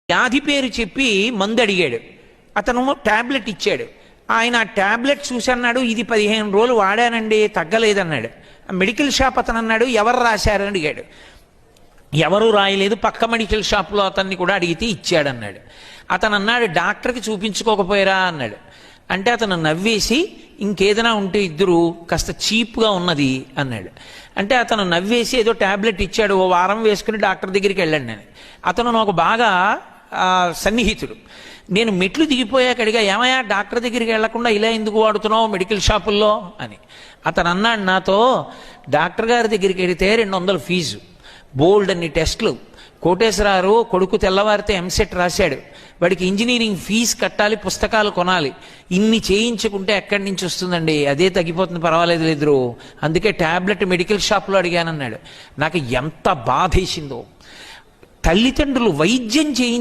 వ్యాధి పేరు చెప్పి మందు అడిగాడు. అతను ట్యాబ్లెట్ ఇచ్చాడు. ఆయన ఆ ట్యాబ్లెట్ చూసి అన్నాడు, ఇది 15 రోజులు వాడానండి, తగ్గలేదన్నాడు. మెడికల్ షాప్ అతను అన్నాడు, ఎవరు రాశారని అడిగాడు. ఎవరు రాయలేదు, పక్క మెడికల్ షాప్లో అతన్ని కూడా అడిగితే ఇచ్చాడన్నాడు. అతను అన్నాడు, డాక్టర్కి చూపించుకోకపోయారా అన్నాడు. అంటే అతను నవ్వేసి, ఇంకేదైనా ఉంటే ఇద్దరు కాస్త చీప్గా ఉన్నది అన్నాడు. అంటే అతను నవ్వేసి ఏదో ట్యాబ్లెట్ ఇచ్చాడు, ఓ వారం వేసుకుని డాక్టర్ దగ్గరికి వెళ్ళండి నేను. అతను నాకు బాగా సన్నిహితుడు. నేను మెట్లు దిగిపోయాక అడిగా, ఏమయ్యా డాక్టర్ దగ్గరికి వెళ్లకుండా ఇలా ఎందుకు వాడుతున్నావు మెడికల్ షాపుల్లో అని. అతను అన్నాడు నాతో, డాక్టర్ గారి దగ్గరికి వెళితే 200 ఫీజు, బోల్డ్ అన్ని టెస్టులు, కోటేశ్వరారు కొడుకు తెల్లవారితే ఎంసెట్ రాశాడు, వాడికి ఇంజనీరింగ్ ఫీజు కట్టాలి, పుస్తకాలు కొనాలి, ఇన్ని చేయించుకుంటే ఎక్కడి నుంచి వస్తుందండి, అదే తగ్గిపోతుంది, పర్వాలేదు లేదు, అందుకే ట్యాబ్లెట్ మెడికల్ షాప్లో అడిగానన్నాడు. నాకు ఎంత బాధేసిందో. తల్లిదండ్రులు వైద్యం చేయించు